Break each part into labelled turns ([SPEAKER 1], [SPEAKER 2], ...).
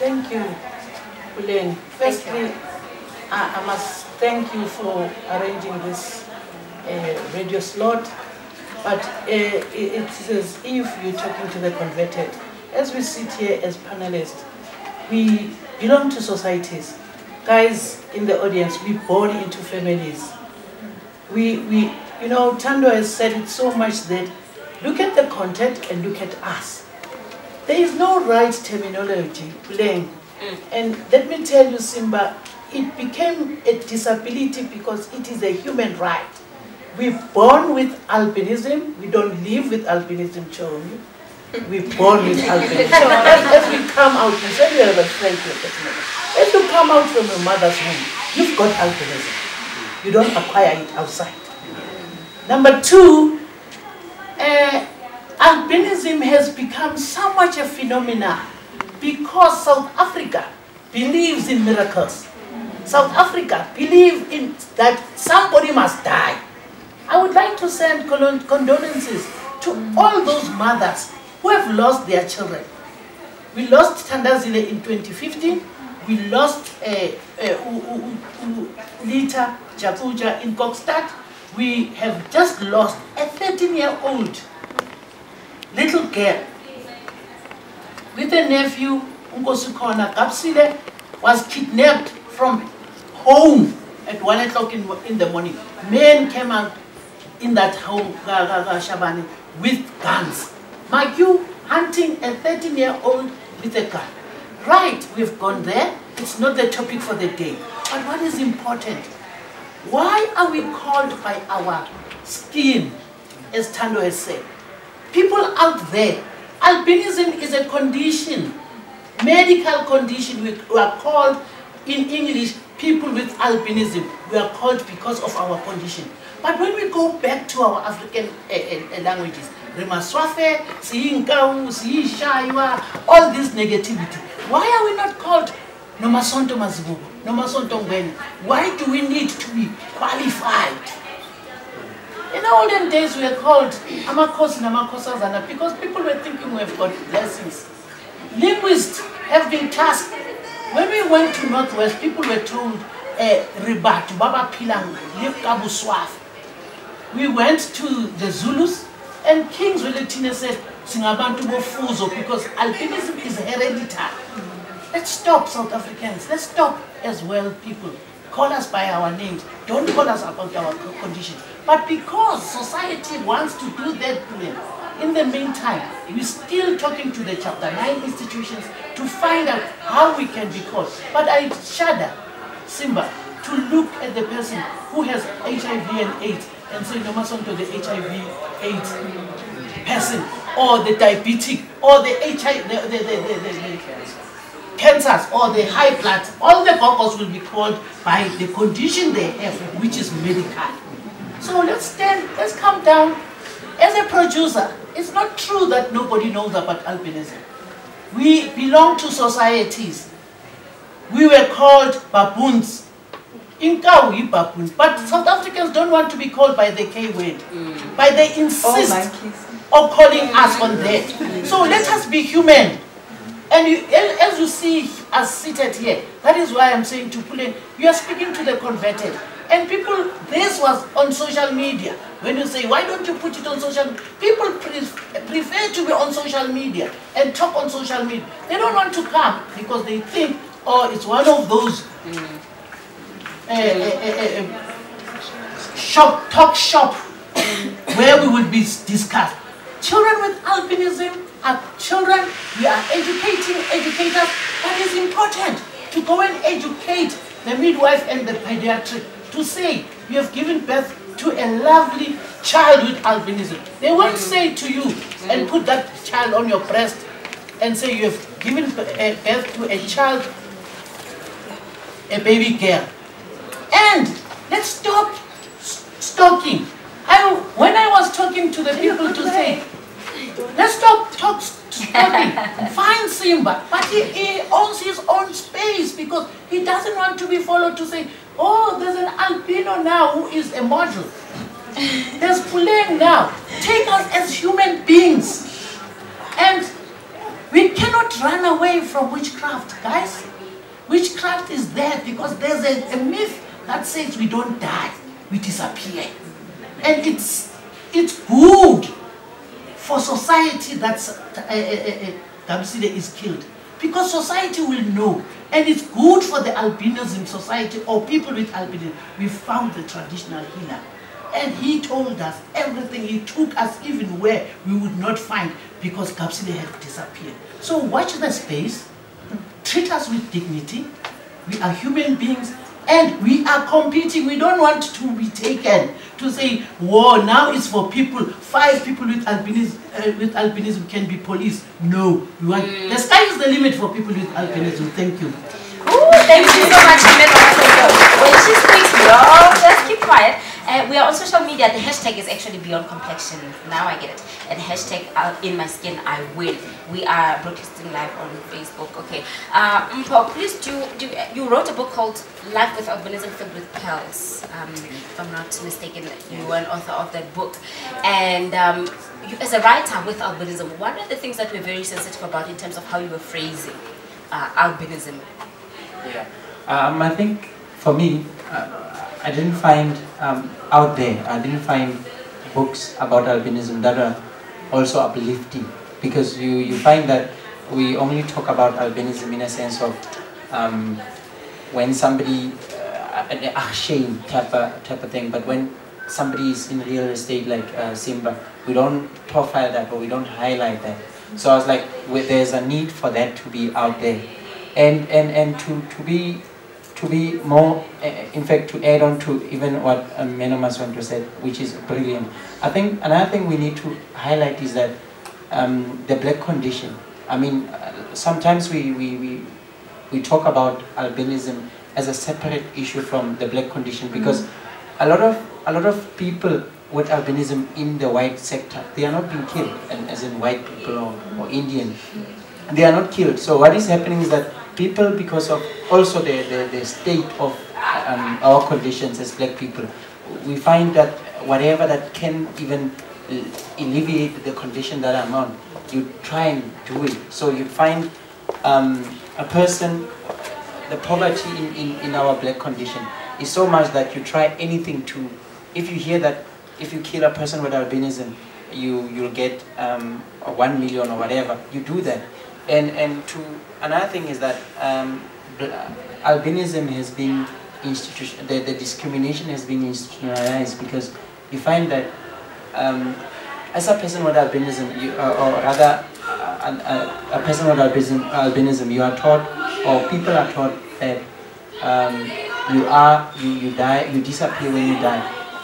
[SPEAKER 1] Thank you, Puleng. Firstly, I must thank you for arranging this radio slot. But it's as if you're talking to the converted. As we sit here as panelists, we belong to societies. Guys in the audience, we born into families. You know, Tando has said it so much that look at the content and look at us. There is no right terminology, Puleng. And let me tell you, Simba, it became a disability because it is a human right. We're born with albinism. We don't live with albinism, Chomi. We're born with albinism. As we come out, you said you have a friend here, as you come out from your mother's womb, you've got albinism. You don't acquire it outside. Number two, albinism has become so much a phenomenon because South Africa believes in miracles. South Africa believes in that somebody must die. I would like to send condolences to all those mothers who have lost their children. We lost Tandazile in 2015. We lost Lita Jakuja in Kokstad. We have just lost a 13-year-old little girl with a nephew, Nkosukona Kapsile, was kidnapped from home at 1 o'clock in the morning. Men came out in that home, Shabani, with guns. Mind you, hunting a 13-year-old with a gun. Right, we've gone there. It's not the topic for the day. But what is important? Why are we called by our skin, as Tando has said? People out there, albinism is a condition, medical condition. We are called in English people with albinism. We are called because of our condition. But when we go back to our African languages, Remaswafe, Siyinkau, Siyishaiwa, all this negativity, why are we not called Nomasonto Mazibubu, Nomasonto Ngweni? Why do we need to be qualified? In the olden days, we were called Amakosi Namakosazana because people were thinking we have got blessings. Linguists have been tasked. When we went to Northwest, people were told, Ribat, Baba Pilang, Likabu Swaf. We went to the Zulus, and Kings Weletina said, Singabantu Bofuzo, because albinism is hereditary. Let's stop, South Africans. Let's stop as well, people. Call us by our names. Don't call us about our condition. But because society wants to do that to them, in the meantime, we're still talking to the Chapter 9 institutions to find out how we can be called. But I shudder, Simba, to look at the person who has HIV and AIDS and say, no matter to the HIV AIDS person, or the diabetic, or the HIV, the cancers, or the high blood. All the gogos will be called by the condition they have, which is medical. So let's come down. As a producer, it's not true that nobody knows about albinism. We belong to societies. We were called baboons. Inkawi baboon. But South Africans don't want to be called by the K word. But they insist on calling us on that. So let us be human. And as you see us seated here, that is why I'm saying to Puleng, you are speaking to the converted. And people, this was on social media. When you say, why don't you put it on social media? People prefer to be on social media and talk on social media. They don't want to come because they think, oh, it's one of those talk shop where we will be discussed. Children with albinism are children. We are educating educators. But it's important to go and educate the midwife and the pediatric to say you have given birth to a lovely child with albinism. They won't say to you and put that child on your breast and say you have given birth to a child, a baby girl. And let's stop stalking. When I was talking to the people to say, let's stop stalking. Find Simba, but he owns his own space because he doesn't want to be followed to say, oh, there's an albino now who is a model. There's Puleng now. Take us as human beings. And We cannot run away from witchcraft, guys. Witchcraft is there because there's a myth that says we don't die, we disappear. And it's good for society that Gamsile is killed, because society will know. And it's good for the albinism society or people with albinism. We found the traditional healer. And he told us everything. He took us even where we would not find, because Gamsile had disappeared. So watch the space. Treat us with dignity. We are human beings and we are competing. We don't want to be taken to say, whoa, now it's for people. 5 people with albinism can be police. No, we want, the sky is the limit for people with albinism. Thank you.
[SPEAKER 2] Ooh, thank you so much. When she speaks, y'all just keep quiet. We are on social media. The hashtag is actually Beyond Complexion. Now I get it. And hashtag In My Skin I Win. We are broadcasting live on Facebook. Okay. Mpho, please you wrote a book called Life with Albinism Filled with Pearls. If I'm not mistaken, you were an author of that book. And you, as a writer with albinism, what are the things that we're very sensitive about in terms of how you were phrasing albinism?
[SPEAKER 3] Yeah. I think for me, I didn't find out there, I didn't find books about albinism that are also uplifting, because you find that we only talk about albinism in a sense of when somebody, a shame type of thing, but when somebody is in real estate like Simba, we don't profile that or we don't highlight that. So I was like, there's a need for that to be out there. And to be more, in fact, to add on to even what Menomaswanto said, which is brilliant. I think another thing we need to highlight is that the black condition. I mean, sometimes we talk about albinism as a separate issue from the black condition, because a lot of people with albinism in the white sector, they are not being killed, and as in white people or Indian, they are not killed. So what is happening is that people, because of also the state of our conditions as black people, we find that whatever that can even alleviate the condition that I'm on, you try and do it. So you find a person, the poverty in our black condition is so much that you try anything to, if you hear that if you kill a person with albinism, you'll get 1 million or whatever, you do that. And to another thing is that albinism has been the discrimination has been institutionalized, because you find that as a person with albinism, or rather a person with albinism, you are taught, or people are taught that you die, you disappear when you die,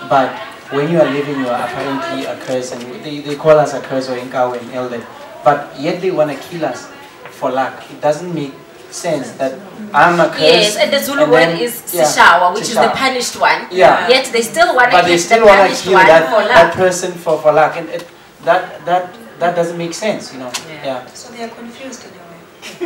[SPEAKER 3] but when you are living, you are apparently a curse, and they call us a curse or inkawe and all that. But yet they want to kill us for luck. It doesn't make sense that I'm a curse.
[SPEAKER 2] Yes, and the Zulu word is Sishawa, which is the punished one.
[SPEAKER 3] Yeah.
[SPEAKER 2] Yet they still want to kill the punished
[SPEAKER 3] kill
[SPEAKER 2] one
[SPEAKER 3] that person for luck, and that doesn't make sense, you know. Yeah.
[SPEAKER 4] So they are confused in a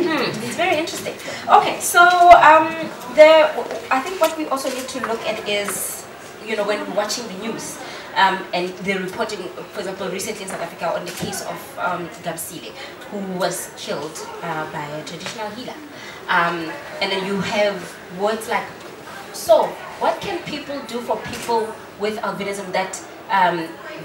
[SPEAKER 4] way.
[SPEAKER 2] It's very interesting. Okay, so I think what we also need to look at is, you know, when we're watching the news, and they're reporting, for example, recently in South Africa on the case of Gamsile, who was killed by a traditional healer. And then you have words like, so what can people do for people with albinism that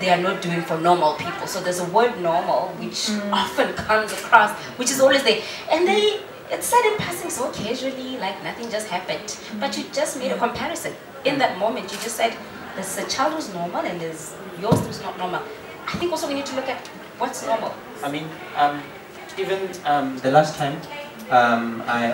[SPEAKER 2] they are not doing for normal people? So there's a word normal, which often comes across, which is always there. And it's said in passing so casually, like nothing just happened. But you just made a comparison. In that moment, you just said, there's a child who's normal and there's yours who's not normal. I think also we need to look at what's normal.
[SPEAKER 3] I mean, even the last time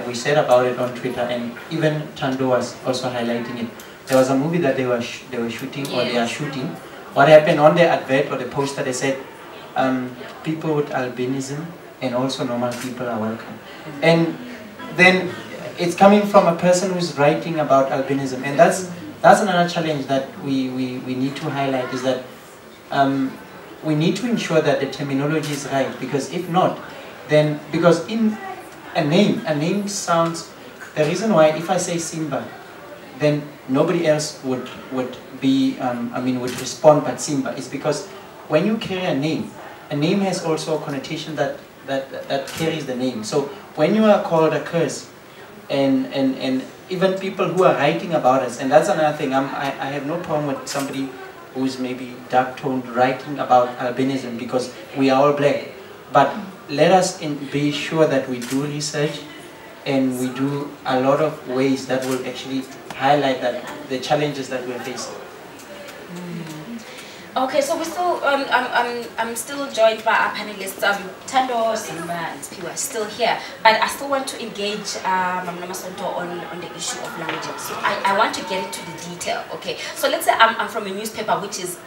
[SPEAKER 3] we said about it on Twitter, and even Tando was also highlighting it. There was a movie that they were shooting, or they are shooting. What happened on the advert or the poster, they said people with albinism and also normal people are welcome. And then it's coming from a person who's writing about albinism, and that's another challenge that we need to highlight, is that we need to ensure that the terminology is right, because if not, then, because in a name sounds, the reason why if I say Simba, then nobody else would be, would respond but Simba, is because when you carry a name has also a connotation that that carries the name. So when you are called a curse, and even people who are writing about us, and that's another thing, I have no problem with somebody who's maybe dark-toned writing about albinism because we are all black. But let us be sure that we do research and we do a lot of ways that will actually highlight the challenges that we're facing.
[SPEAKER 2] Okay, so we still, I'm still joined by our panelists. Tando, Simba, and Piwa are still here, but I still want to engage Mamnoma Sonto on the issue of languages. So I want to get into the detail. Okay, so let's say I'm from a newspaper which is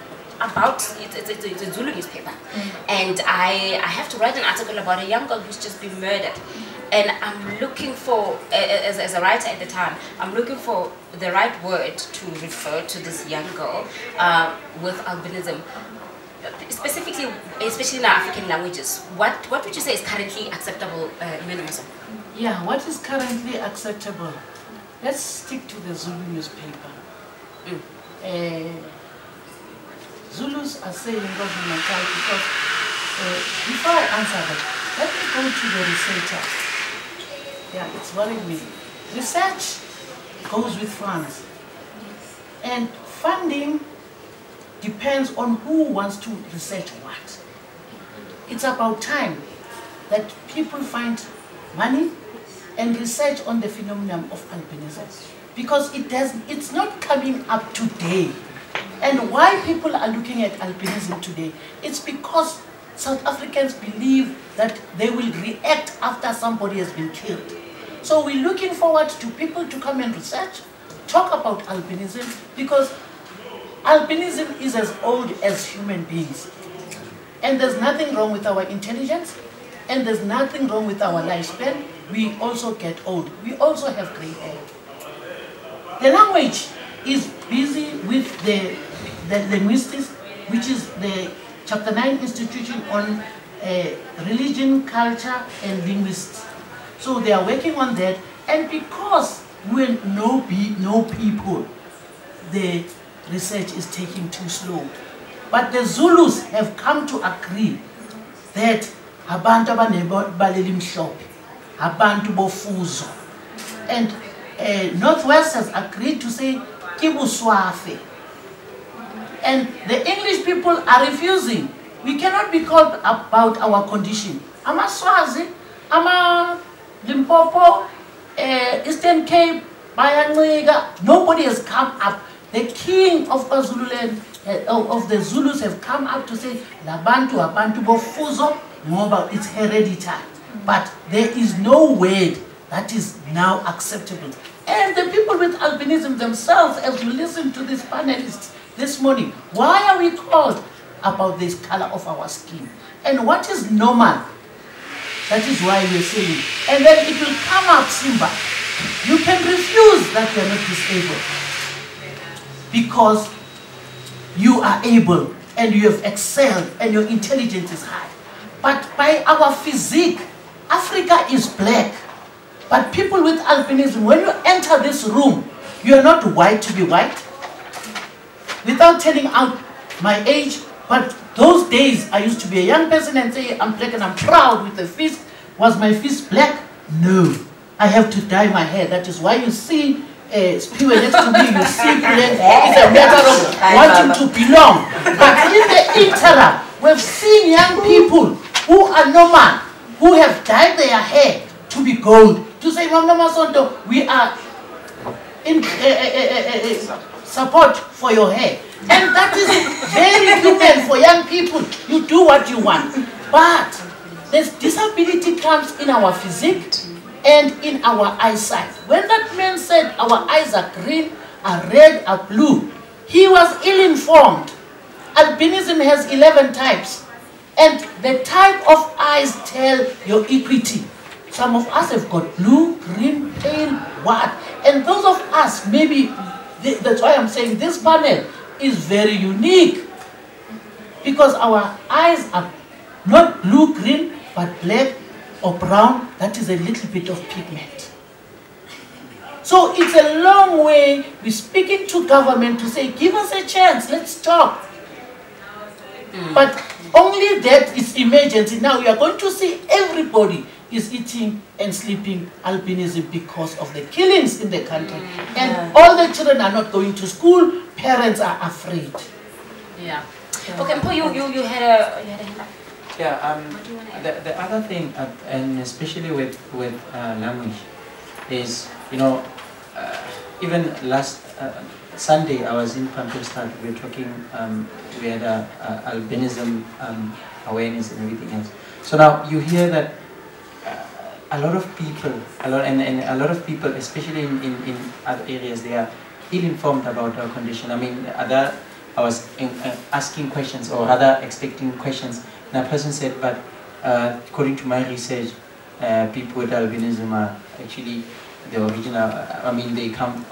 [SPEAKER 2] about it's a Zulu newspaper, and I have to write an article about a young girl who's just been murdered. And I'm looking for, as a writer at the time, I'm looking for the right word to refer to this young girl with albinism. Specifically, especially in our African languages, what would you say is currently acceptable, Menomaso?
[SPEAKER 1] Yeah, what is currently acceptable? Let's stick to the Zulu newspaper. Zulus are saying governmental because before I answer that, let me go to the researchers. Yeah, it's worrying me. Research goes with funds. And funding depends on who wants to research what. It's about time that people find money and research on the phenomenon of albinism. Because it's not coming up today. And why people are looking at albinism today, it's because South Africans believe that they will react after somebody has been killed. So we're looking forward to people to come and research, talk about albinism, because albinism is as old as human beings. And there's nothing wrong with our intelligence, and there's nothing wrong with our lifespan. We also get old. We also have gray hair. The language is busy with the linguistics, which is the Chapter 9 Institution on Religion, Culture, and Linguistics. So they are working on that, and because we know people, the research is taking too slow. But the Zulus have come to agree that abantu baleli mhlophe, abantu bofuzo, and Northwest has agreed to say kibuswafe. And the English people are refusing. We cannot be called about our condition. Ama Swazi, Ama Limpopo, Eastern Cape, Bayanwiga, nobody has come up. The king of KwaZululand, of the Zulus have come up to say, Labantu, Abantu Bofuzo, Moba, it's hereditary. But there is no word that is now acceptable. And the people with albinism themselves, as you listen to these panelists this morning, why are we called about this color of our skin? And what is normal? That is why we're saying. And then it will come up, Simba. You can refuse that you are not disabled. Because you are able and you have excelled and your intelligence is high. But by our physique, Africa is black. But people with albinism, when you enter this room, you are not white to be white. Without telling out my age, but those days I used to be a young person and say I'm black and I'm proud with the fist. Was my fist black? No. I have to dye my hair. That is why you see Spiwe next to me, you see it's a matter of wanting to belong. But in the interim, we've seen young people who are normal, who have dyed their hair to be gold. To say, Mamnoma Sonto, we are in support for your hair. And that is very human for young people. You do what you want. But this disability comes in our physique and in our eyesight. When that man said our eyes are green, are red, are blue, he was ill-informed. Albinism has 11 types. And the type of eyes tell your equity. Some of us have got blue, green, pale, white. And those of us, maybe, that's why I'm saying this panel is very unique. Because our eyes are not blue, green, but black or brown. That is a little bit of pigment. So it's a long way. We're speaking to government to say, give us a chance, let's talk. But only that is emergency. Now we are going to see everybody is eating and sleeping albinism because of the killings in the country. And all the children are not going to school, parents are afraid.
[SPEAKER 2] Yeah. Okay, Mpo, you had a hand up.
[SPEAKER 3] Yeah, the other thing, and especially with language, is, you know, even last Sunday I was in Pampelstad, we were talking, we had albinism awareness and everything else. So now you hear that a lot of people, and a lot of people, especially in other areas, they are ill-informed about our condition. I mean, I was asking questions, or rather expecting questions, and a person said, but according to my research, people with albinism are actually the original, I mean,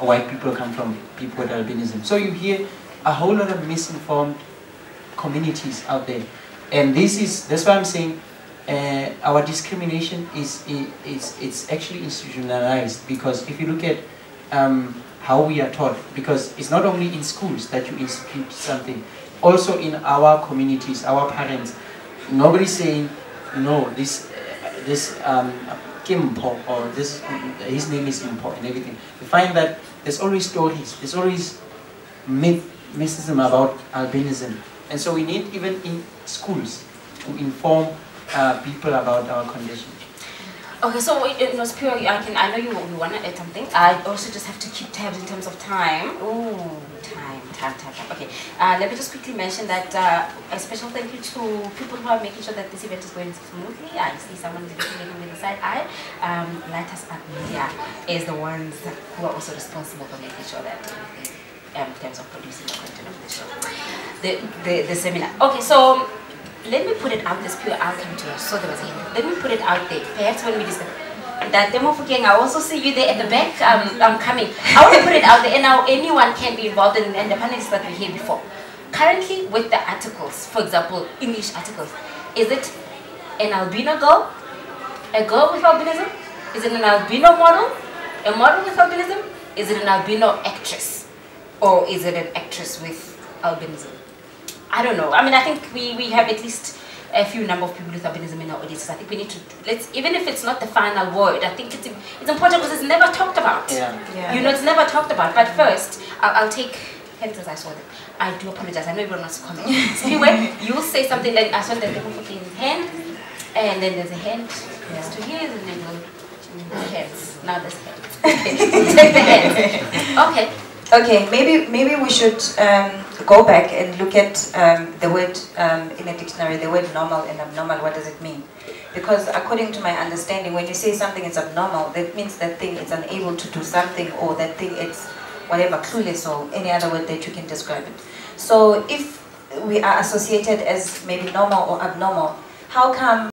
[SPEAKER 3] white people come from people with albinism. So you hear a whole lot of misinformed communities out there. And that's why I'm saying our discrimination it's actually institutionalized, because if you look at how we are taught, because it's not only in schools that you institute something, also in our communities, our parents, nobody's saying, no, this Kimpo, or this, his name is Impo, and everything. You find that there's always stories, there's always mysticism about albinism. And so we need, even in schools, to inform people about our condition.
[SPEAKER 2] Okay, so Spiro, I know you want to add something. I also just have to keep tabs in terms of time. Ooh, time. Okay, let me just quickly mention that a special thank you to people who are making sure that this event is going smoothly. I see someone is looking with a side eye. Lightus Art Media is the ones who are also responsible for making sure that in terms of producing the content of the show, the seminar. Okay, so let me put it out this pure outcome to us. So there was let me put it out there. Perhaps when we discuss that demo for King, I also see you there at the back. I'm coming. I want to put it out there, and now anyone can be involved in, and the panelists that we heard before. Currently, with the articles, for example, English articles, is it an albino girl, a girl with albinism? Is it an albino model, a model with albinism? Is it an albino actress, or is it an actress with albinism? I don't know. I mean, I think we have at least a few number of people with albinism in our audiences. I think we need to, even if it's not the final word, I think it's important because it's never talked about.
[SPEAKER 4] Yeah.
[SPEAKER 2] You know, it's never talked about. But first, I'll take hands as I saw them. I do apologize. I know everyone wants to comment. Anyway, you'll say something like, I saw the people putting his hand, and then there's a hand next to his, and then there's hands. Now there's hands. Take the hands. Okay.
[SPEAKER 4] Okay, maybe we should go back and look at the word in a dictionary, the word normal and abnormal. What does it mean? Because according to my understanding, when you say something is abnormal, that means that thing is unable to do something, or that thing is whatever, clueless, or any other word that you can describe it. So if we are associated as maybe normal or abnormal, how come